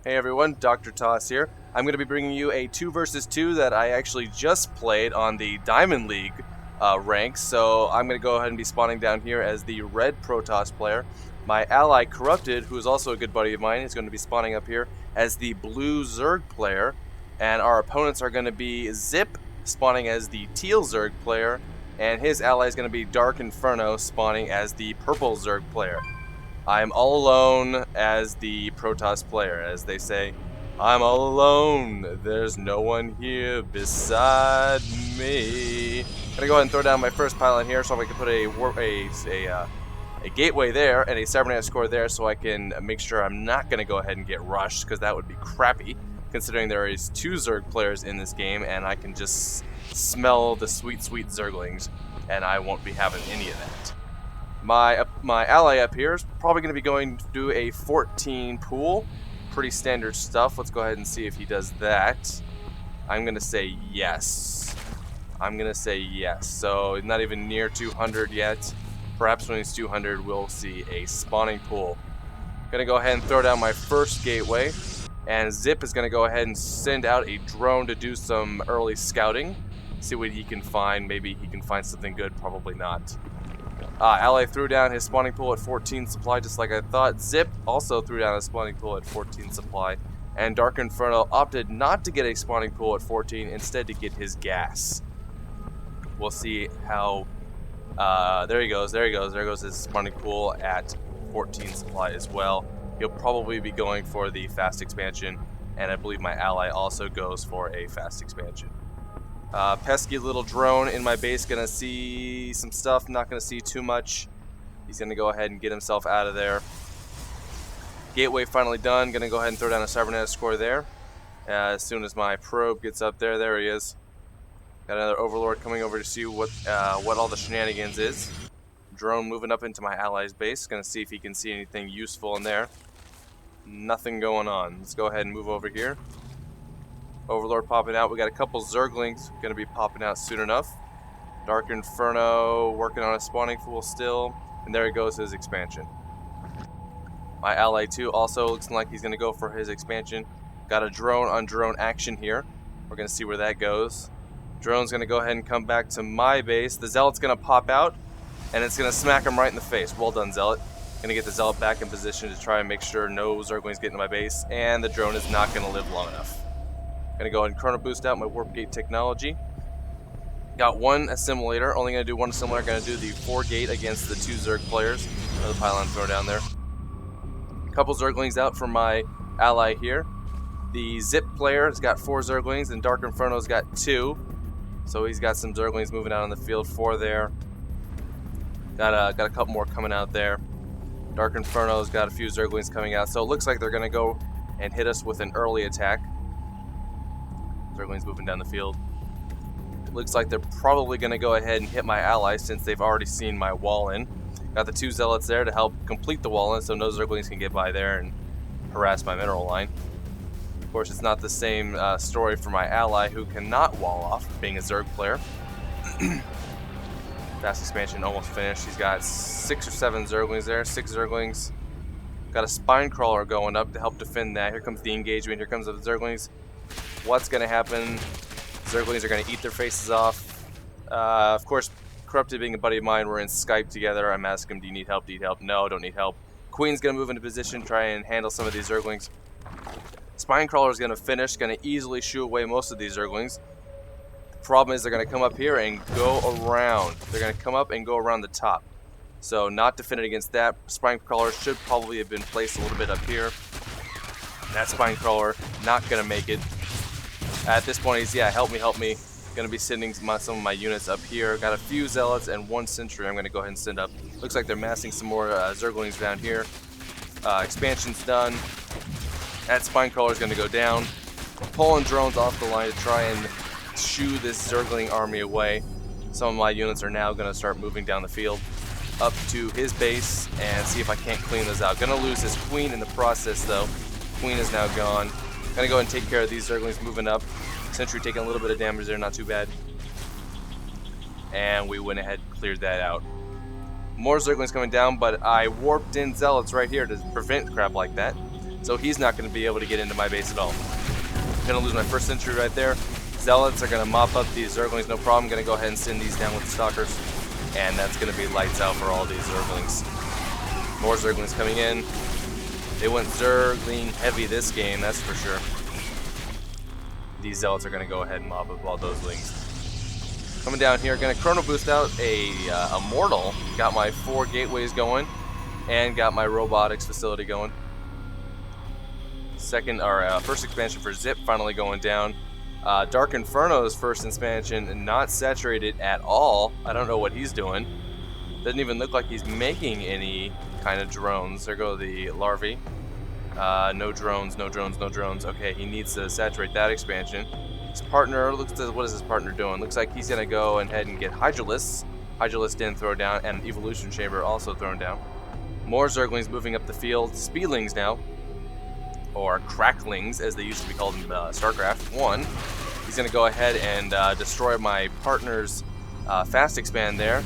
Hey everyone, Dr. Toss here. I'm going to be bringing you a 2 versus 2 that I actually just played on the Diamond League ranks. So I'm going to go ahead and be spawning down here as the red Protoss player. My ally Corrupted, who is also a good buddy of mine, is going to be spawning up here as the blue Zerg player. And our opponents are going to be Zipp spawning as the teal Zerg player. And his ally is going to be Dark Inferno spawning as the purple Zerg player. I'm all alone as the Protoss player, as they say. I'm all alone. There's no one here beside me. Gonna go ahead and throw down my first pylon here, so I can put a gateway there and a cybernetics core there, so I can make sure I'm not gonna go ahead and get rushed, because that would be crappy, considering there is 2 Zerg players in this game, and I can just smell the sweet, sweet Zerglings, and I won't be having any of that. My ally up here is probably going to be going to do a 14 pool. Pretty standard stuff. Let's go ahead and see if he does that. I'm going to say yes. So not even near 200 yet. Perhaps when he's 200 we'll see a spawning pool. Going to go ahead and throw down my first gateway. And Zipp is going to go ahead and send out a drone to do some early scouting. See what he can find. Maybe he can find something good. Probably not. Ally threw down his spawning pool at 14 supply, just like I thought. Zipp also threw down a spawning pool at 14 supply. And Dark Inferno opted not to get a spawning pool at 14, instead to get his gas. We'll see how... there he goes. There goes his spawning pool at 14 supply as well. He'll probably be going for the fast expansion. And I believe my ally also goes for a fast expansion. Pesky little drone in my base, gonna see some stuff, not gonna see too much. He's gonna go ahead and get himself out of there. Gateway finally done, gonna go ahead and throw down a cybernetics core there. As soon as my probe gets up there, there he is. Got another overlord coming over to see what all the shenanigans is. Drone moving up into my ally's base, gonna see if he can see anything useful in there. Nothing going on. Let's go ahead and move over here. Overlord popping out. We got a couple Zerglings going to be popping out soon enough. Dark Inferno working on a spawning pool still. And there he goes, his expansion. My ally too also looks like he's going to go for his expansion. Got a drone on drone action here. We're going to see where that goes. Drone's going to go ahead and come back to my base. The Zealot's going to pop out. And it's going to smack him right in the face. Well done, Zealot. Going to get the Zealot back in position to try and make sure no Zerglings get into my base. And the drone is not going to live long enough. Gonna go ahead and chrono boost out my warp gate technology. Got one assimilator, only gonna do one assimilator, gonna do the 4 gate against the 2 Zerg players. Another pylon throw down there. Couple Zerglings out for my ally here. The Zipp player has got 4 Zerglings and Dark Inferno's got 2. So he's got some Zerglings moving out on the field, 4 there. Got a couple more coming out there. Dark Inferno's got a few Zerglings coming out, so it looks like they're gonna go and hit us with an early attack. Zerglings moving down the field. It looks like they're probably going to go ahead and hit my ally since they've already seen my wall in. Got the 2 Zealots there to help complete the wall in so no Zerglings can get by there and harass my mineral line. Of course, it's not the same story for my ally who cannot wall off, being a Zerg player. Fast expansion almost finished. He's got 6 or 7 Zerglings there, 6 Zerglings. Got a spine crawler going up to help defend that. Here comes the engagement. Here comes the Zerglings. What's going to happen? Zerglings are going to eat their faces off. Of course, Corrupted being a buddy of mine, we're in Skype together. I'm asking him, do you need help? Do you need help? No, don't need help. Queen's going to move into position, try and handle some of these Zerglings. Spinecrawler is going to finish, going to easily shoo away most of these Zerglings. The problem is they're going to come up here and go around. They're going to come up and go around the top. So not defended against that. Spinecrawler should probably have been placed a little bit up here. That Spinecrawler not going to make it. At this point, he's, help me. Gonna be sending some of my units up here. Got a few Zealots and 1 Sentry I'm gonna go ahead and send up. Looks like they're massing some more Zerglings down here. Expansion's done. That Spinecrawler's gonna go down. Pulling drones off the line to try and shoo this Zergling army away. Some of my units are now gonna start moving down the field up to his base and see if I can't clean those out. Gonna lose his Queen in the process though. Queen is now gone. Gonna go ahead and take care of these Zerglings moving up. Sentry taking a little bit of damage there, not too bad. And we went ahead and cleared that out. More Zerglings coming down, but I warped in Zealots right here to prevent crap like that. so he's not going to be able to get into my base at all. I'm going to lose my first sentry right there. Zealots are going to mop up these Zerglings, no problem. I'm going to go ahead and send these down with the Stalkers, and that's going to be lights out for all these Zerglings. More Zerglings coming in. They went Zergling heavy this game, that's for sure. These Zealots are going to go ahead and mop up all those Lings. Coming down here, going to Chrono Boost out a Immortal. Got my 4 gateways going, and got my Robotics facility going. First expansion for Zipp finally going down. Dark Inferno's first expansion not saturated at all. I don't know what he's doing. Doesn't even look like he's making any kind of drones. There go the larvae. No drones, no drones, no drones. Okay, he needs to saturate that expansion. His partner, what is his partner doing? Looks like he's going to go ahead and get Hydralisks. Hydralisk didn't throw down, and an Evolution Chamber also thrown down. More Zerglings moving up the field. Speedlings now. Or Cracklings, as they used to be called in StarCraft 1. He's going to go ahead and destroy my partner's fast expand there.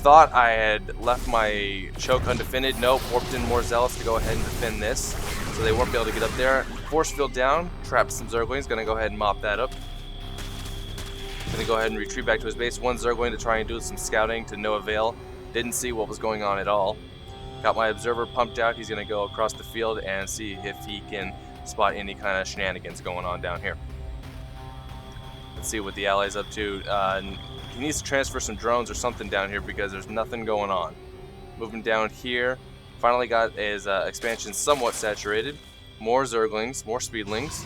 Thought I had left my choke undefended. Nope, warped in more Zealots to go ahead and defend this. So they won't be able to get up there. Force field down, trapped some Zerglings. Going to go ahead and mop that up. Going to go ahead and retreat back to his base. One Zergling to try and do some scouting to no avail. Didn't see what was going on at all. Got my observer pumped out. He's going to go across the field and see if he can spot any kind of shenanigans going on down here. Let's see what the ally's up to. He needs to transfer some drones or something down here because there's nothing going on. Moving down here. Finally got his expansion somewhat saturated. More Zerglings, more Speedlings.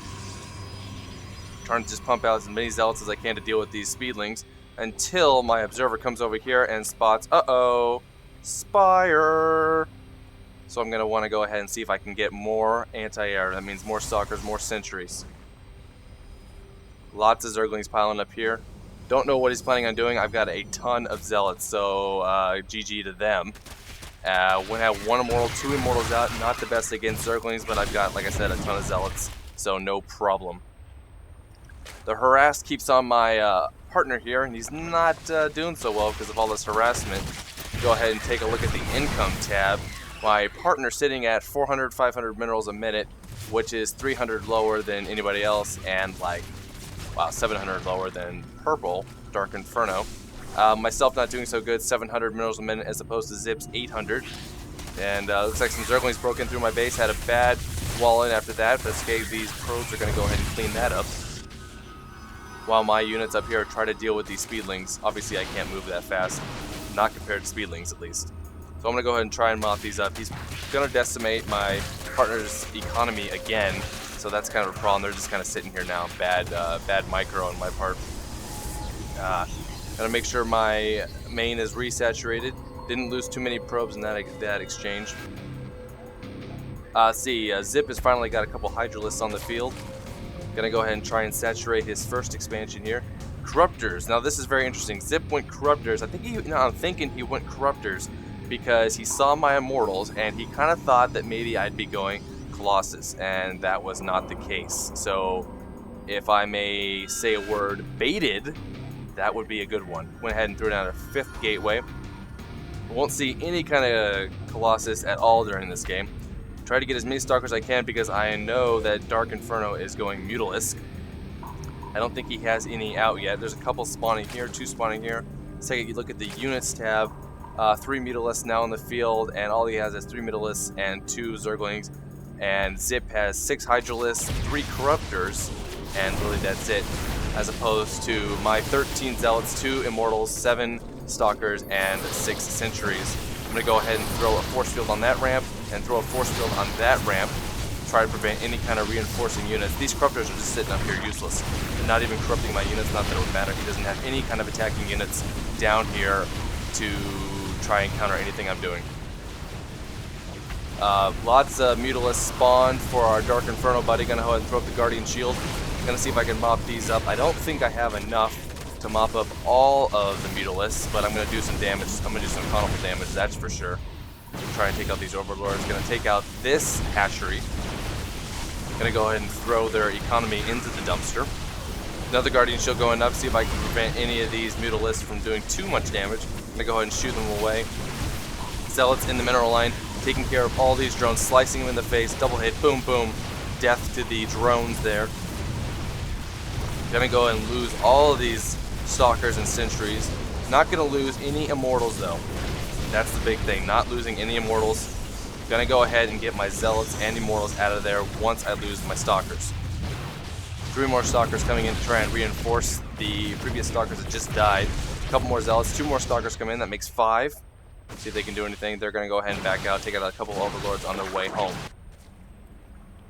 Trying to just pump out as many Zealots as I can to deal with these Speedlings until my observer comes over here and spots, Spire. So I'm going to want to go ahead and see if I can get more anti-air. That means more Stalkers, more sentries. Lots of Zerglings piling up here. Don't know what he's planning on doing. I've got a ton of Zealots, so GG to them. When I have 1 Immortal, 2 Immortals out, not the best against Zerglings, but I've got, like I said, a ton of Zealots, so no problem. The harass keeps on my partner here, and he's not doing so well because of all this harassment. Go ahead and take a look at the income tab. My partner sitting at 400, 500 minerals a minute, which is 300 lower than anybody else, and like, wow, 700 lower than Purple, Dark Inferno. Myself not doing so good, 700 minerals a minute as opposed to Zipp's 800. And looks like some Zerglings broke in through my base, had a bad wall in after that, but these probes are going to go ahead and clean that up. While my units up here try to deal with these Speedlings. Obviously I can't move that fast, not compared to Speedlings at least. So I'm going to go ahead and try and mop these up. He's going to decimate my partner's economy again, so that's kind of a problem. They're just kind of sitting here now. Bad micro on my part. Gotta make sure my main is resaturated. Didn't lose too many probes in that exchange. Zipp has finally got a couple Hydralisks on the field. Gonna go ahead and try and saturate his first expansion here. Corruptors. Now this is very interesting. Zipp went Corruptors. I'm thinking he went Corruptors because he saw my Immortals and he kind of thought that maybe I'd be going Colossus, and that was not the case. So, if I may say a word, baited, that would be a good one. Went ahead and threw down a 5th gateway. Won't see any kind of Colossus at all during this game. Try to get as many Stalkers as I can because I know that Dark Inferno is going Mutalisk. I don't think he has any out yet. There's a couple spawning here, 2 spawning here. Second, you look at the units tab. 3 Mutalisks now in the field, and all he has is 3 Mutalisks and 2 Zerglings. And Zipp has 6 Hydralisks, 3 Corruptors, and really that's it. As opposed to my 13 Zealots, 2 Immortals, 7 Stalkers, and 6 Sentries. I'm going to go ahead and throw a force field on that ramp, and throw a force field on that ramp. Try to prevent any kind of reinforcing units. These Corruptors are just sitting up here useless. They're not even corrupting my units, not that it would matter. He doesn't have any kind of attacking units down here to try and counter anything I'm doing. Lots of Mutalisks spawned for our Dark Inferno buddy. Gonna go ahead and throw up the Guardian Shield. Gonna see if I can mop these up. I don't think I have enough to mop up all of the Mutalisks, but I'm gonna do some damage. I'm gonna do some economical damage, that's for sure. Try and take out these Overlords. Gonna take out this hatchery. Gonna go ahead and throw their economy into the dumpster. Another Guardian Shield going up. See if I can prevent any of these Mutalisks from doing too much damage. I'm gonna go ahead and shoot them away. Zealots in the mineral line. taking care of all these drones, slicing them in the face, double hit, boom, boom, death to the drones there. Gonna go and lose all of these stalkers and sentries. Not gonna lose any immortals though. That's the big thing, not losing any immortals. Gonna go ahead and get my zealots and immortals out of there once I lose my stalkers. 3 more stalkers coming in to try and reinforce the previous stalkers that just died. A couple more zealots, 2 more stalkers come in, that makes 5. See if they can do anything. They're gonna go ahead and back out, take out a couple overlords on their way home.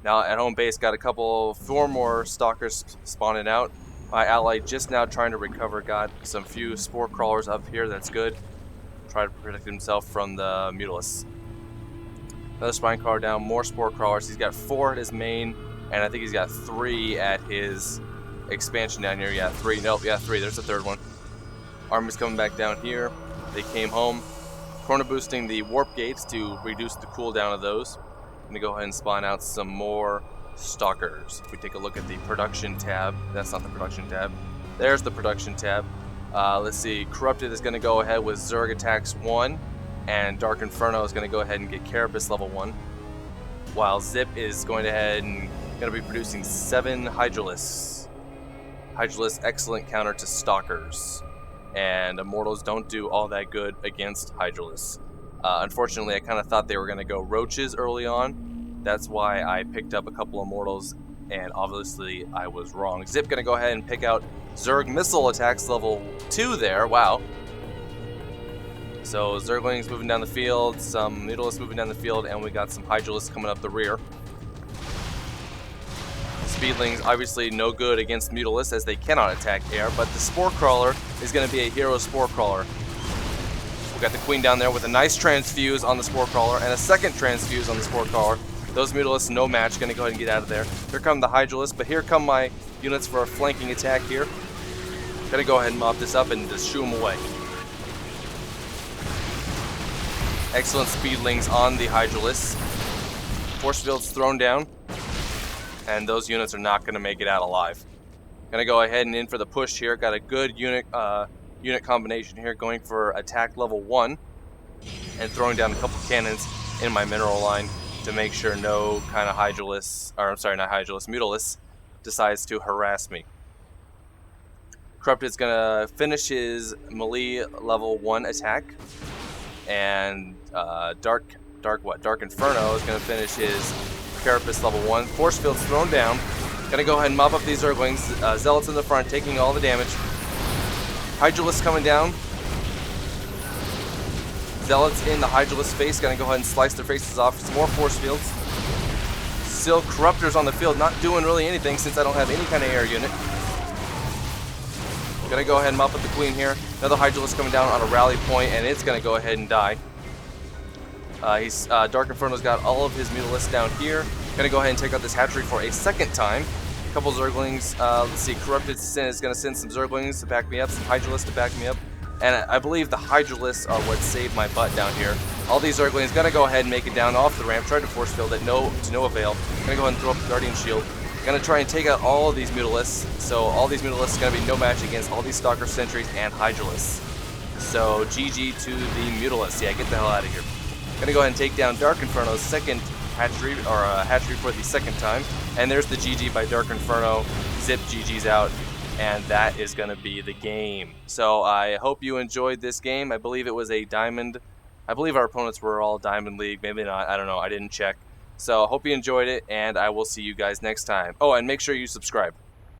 Now at home base, got 4 more stalkers spawning out. My ally just now trying to recover, got some few spore crawlers up here, that's good. Try to protect himself from the Mutalisk. Another spine crawler down, more spore crawlers. He's got 4 at his main, and I think he's got 3 at his expansion down here. Yeah, 3. Nope, yeah, 3. There's the 3rd one. Army's coming back down here. They came home. Corner boosting the warp gates to reduce the cooldown of those. I'm going to go ahead and spawn out some more stalkers. If we take a look at the production tab, that's not the production tab. There's the production tab. Let's see, Corrupted is going to go ahead with Zerg attacks 1, and Dark Inferno is going to go ahead and get Carapace level 1, while Zipp is going ahead and going to be producing 7 Hydralisks. Hydralisk, excellent counter to Stalkers, and Immortals don't do all that good against Hydralisks. Unfortunately, I kind of thought they were going to go Roaches early on. That's why I picked up a couple Immortals, and obviously I was wrong. Zipp going to go ahead and pick out Zerg missile attacks level 2 there. Wow. So Zerglings moving down the field, some Mutalisks moving down the field, and we got some Hydralisks coming up the rear. Speedlings obviously no good against Mutalisks as they cannot attack air, but the Spore Crawler is going to be a hero Spore Crawler. We got the Queen down there with a nice transfuse on the Spore Crawler and a second transfuse on the Spore Crawler. Those Mutalisks no match, going to go ahead and get out of there. Here come the Hydralisks, but here come my units for a flanking attack here. Gonna go ahead and mop this up and just shoo them away. Excellent speedlings on the Hydralisks. Force fields thrown down, and those units are not going to make it out alive. Gonna go ahead and in for the push here. Got a good unit combination here, going for attack level 1 and throwing down a couple cannons in my mineral line to make sure no kind of Hydralisk, or I'm sorry, not Hydralisk, Mutalisk decides to harass me. Corrupted's gonna finish his melee level 1 attack, and Dark Inferno is gonna finish his Carapace level 1. Force field's thrown down. Gonna go ahead and mop up these Zerglings. Zealots in the front taking all the damage. Hydralisk coming down. Zealots in the Hydralisk face. Gonna go ahead and slice their faces off. Some more force fields. Still Corruptors on the field, not doing really anything since I don't have any kind of air unit. Gonna go ahead and mop up the Queen here. Another Hydralisk coming down on a rally point, and it's gonna go ahead and die. Dark Inferno's got all of his Mutalisks down here. Gonna go ahead and take out this hatchery for a second time. A couple Zerglings. Let's see, Corrupted is gonna send some Zerglings to back me up, some Hydralisks to back me up. And I believe the Hydralisks are what saved my butt down here. All these Zerglings gonna go ahead and make it down off the ramp. Tried to force field it, to no avail. Gonna go ahead and throw up the Guardian Shield. Gonna try and take out all of these Mutalisks. So all these Mutalisks gonna be no match against all these Stalker Sentries and Hydralisks. So GG to the Mutalisks. Yeah, get the hell out of here. Gonna go ahead and take down Dark Inferno's second hatchery, or hatchery for the second time. And there's the GG by Dark Inferno. Zipp GG's out. And that is going to be the game. So I hope you enjoyed this game. I believe it was a diamond. I believe our opponents were all Diamond League. Maybe not. I don't know. I didn't check. So I hope you enjoyed it, and I will see you guys next time. Oh, and make sure you subscribe.